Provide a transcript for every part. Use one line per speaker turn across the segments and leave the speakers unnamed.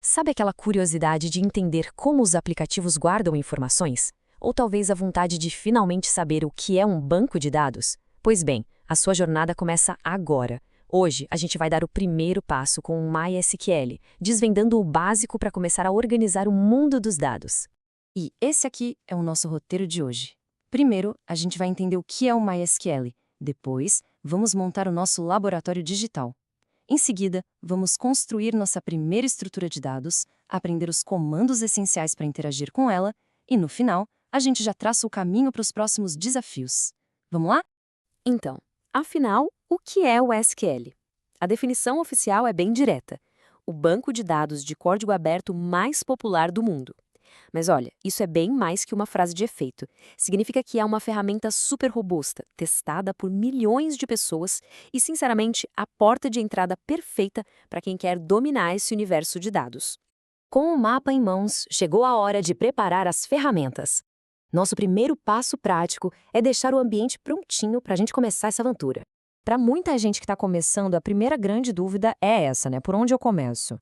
Sabe aquela curiosidade de entender como os aplicativos guardam informações? Ou talvez a vontade de finalmente saber o que é um banco de dados? Pois bem, a sua jornada começa agora. Hoje, a gente vai dar o primeiro passo com o MySQL, desvendando o básico para começar a organizar o mundo dos dados.
E esse aqui é o nosso roteiro de hoje. Primeiro, a gente vai entender o que é o MySQL. Depois, vamos montar o nosso laboratório digital. Em seguida, vamos construir nossa primeira estrutura de dados, aprender os comandos essenciais para interagir com ela e, no final, a gente já traça o caminho para os próximos desafios. Vamos lá?
Então, afinal, o que é o SQL? A definição oficial é bem direta: o banco de dados de código aberto mais popular do mundo. Mas olha, isso é bem mais que uma frase de efeito. Significa que é uma ferramenta super robusta, testada por milhões de pessoas e, sinceramente, a porta de entrada perfeita para quem quer dominar esse universo de dados. Com o mapa em mãos, chegou a hora de preparar as ferramentas. Nosso primeiro passo prático é deixar o ambiente prontinho para a gente começar essa aventura. Para muita gente que está começando, a primeira grande dúvida é essa, né? Por onde eu começo?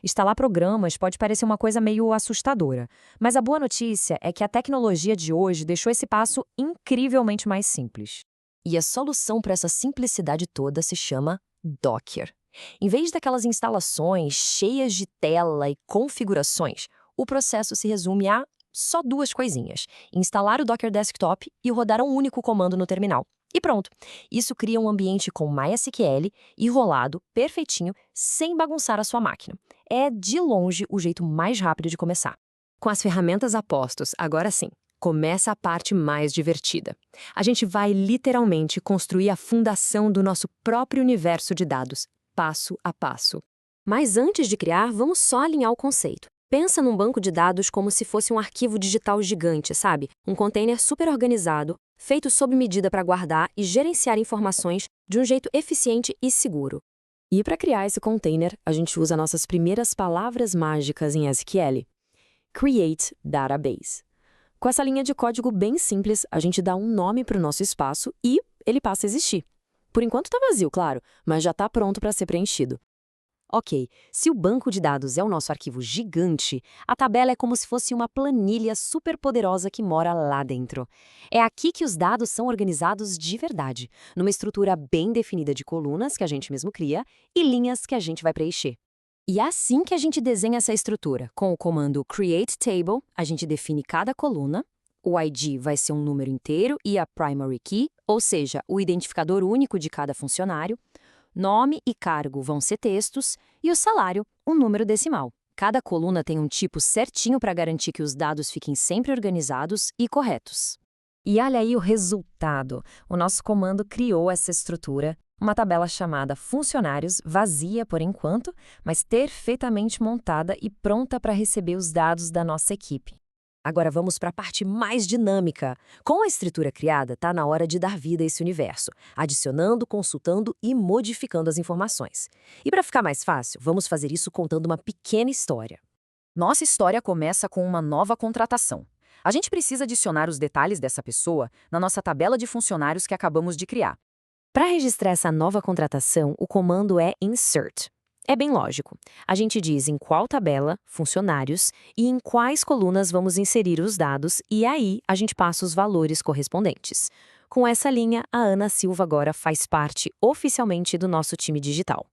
Instalar programas pode parecer uma coisa meio assustadora, mas a boa notícia é que a tecnologia de hoje deixou esse passo incrivelmente mais simples. E a solução para essa simplicidade toda se chama Docker. Em vez daquelas instalações cheias de tela e configurações, o processo se resume a só duas coisinhas: instalar o Docker Desktop e rodar um único comando no terminal. E pronto. Isso cria um ambiente com MySQL enrolado, perfeitinho, sem bagunçar a sua máquina. É, de longe, o jeito mais rápido de começar. Com as ferramentas a postos, agora sim, começa a parte mais divertida. A gente vai literalmente construir a fundação do nosso próprio universo de dados, passo a passo. Mas antes de criar, vamos só alinhar o conceito. Pensa num banco de dados como se fosse um arquivo digital gigante, sabe? Um container super organizado, feito sob medida para guardar e gerenciar informações de um jeito eficiente e seguro. E para criar esse container, a gente usa nossas primeiras palavras mágicas em SQL: Create Database. Com essa linha de código bem simples, a gente dá um nome para o nosso espaço e ele passa a existir. Por enquanto está vazio, claro, mas já está pronto para ser preenchido. Ok, se o banco de dados é o nosso arquivo gigante, a tabela é como se fosse uma planilha super poderosa que mora lá dentro. É aqui que os dados são organizados de verdade, numa estrutura bem definida de colunas que a gente mesmo cria e linhas que a gente vai preencher. E é assim que a gente desenha essa estrutura. Com o comando Create Table, a gente define cada coluna, o ID vai ser um número inteiro e a Primary Key, ou seja, o identificador único de cada funcionário. Nome e cargo vão ser textos e o salário, um número decimal. Cada coluna tem um tipo certinho para garantir que os dados fiquem sempre organizados e corretos. E olha aí o resultado. O nosso comando criou essa estrutura, uma tabela chamada funcionários, vazia por enquanto, mas perfeitamente montada e pronta para receber os dados da nossa equipe. Agora vamos para a parte mais dinâmica. Com a estrutura criada, está na hora de dar vida a esse universo, adicionando, consultando e modificando as informações. E para ficar mais fácil, vamos fazer isso contando uma pequena história. Nossa história começa com uma nova contratação. A gente precisa adicionar os detalhes dessa pessoa na nossa tabela de funcionários que acabamos de criar. Para registrar essa nova contratação, o comando é insert. É bem lógico. A gente diz em qual tabela, funcionários, e em quais colunas vamos inserir os dados, e aí a gente passa os valores correspondentes. Com essa linha, a Ana Silva agora faz parte oficialmente do nosso time digital.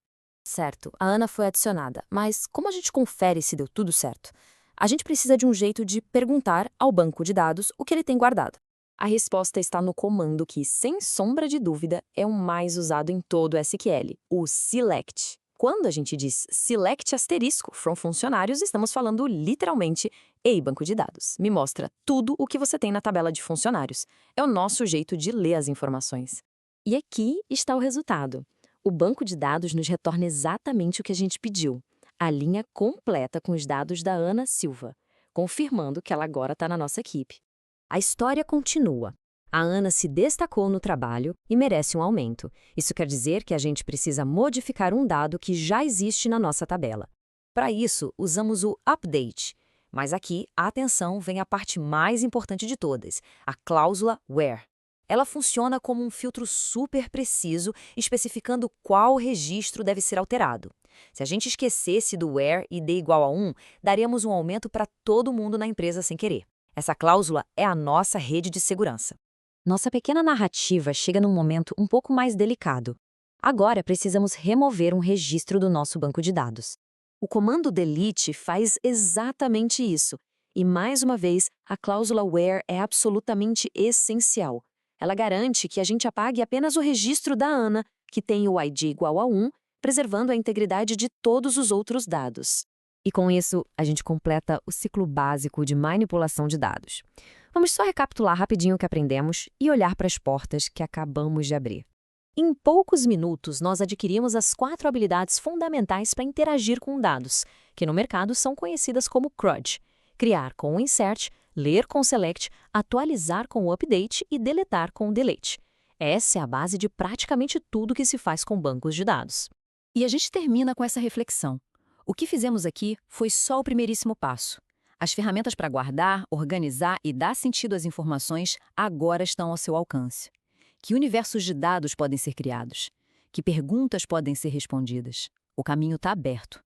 Certo, a Ana foi adicionada, mas como a gente confere se deu tudo certo? A gente precisa de um jeito de perguntar ao banco de dados o que ele tem guardado. A resposta está no comando que, sem sombra de dúvida, é o mais usado em todo o SQL, o select. Quando a gente diz select asterisco from funcionários, estamos falando literalmente: ei, banco de dados, me mostra tudo o que você tem na tabela de funcionários. É o nosso jeito de ler as informações. E aqui está o resultado. O banco de dados nos retorna exatamente o que a gente pediu: a linha completa com os dados da Ana Silva, confirmando que ela agora está na nossa equipe. A história continua. A Ana se destacou no trabalho e merece um aumento. Isso quer dizer que a gente precisa modificar um dado que já existe na nossa tabela. Para isso, usamos o update. Mas aqui, atenção, vem a parte mais importante de todas, a cláusula where. Ela funciona como um filtro super preciso, especificando qual registro deve ser alterado.
Se a gente esquecesse do where e d igual a 1, daríamos um aumento para todo mundo na empresa sem querer. Essa cláusula é a nossa rede de segurança.
Nossa pequena narrativa chega num momento um pouco mais delicado. Agora precisamos remover um registro do nosso banco de dados.
O comando delete faz exatamente isso. E, mais uma vez, a cláusula where é absolutamente essencial. Ela garante que a gente apague apenas o registro da Ana, que tem o ID igual a 1, preservando a integridade de todos os outros dados.
E com isso, a gente completa o ciclo básico de manipulação de dados. Vamos só recapitular rapidinho o que aprendemos e olhar para as portas que acabamos de abrir.
Em poucos minutos, nós adquirimos as 4 habilidades fundamentais para interagir com dados, que no mercado são conhecidas como CRUD: criar com o insert, ler com o select, atualizar com o update e deletar com o delete. Essa é a base de praticamente tudo que se faz com bancos de dados.
E a gente termina com essa reflexão. O que fizemos aqui foi só o primeiríssimo passo. As ferramentas para guardar, organizar e dar sentido às informações agora estão ao seu alcance. Que universos de dados podem ser criados? Que perguntas podem ser respondidas? O caminho está aberto.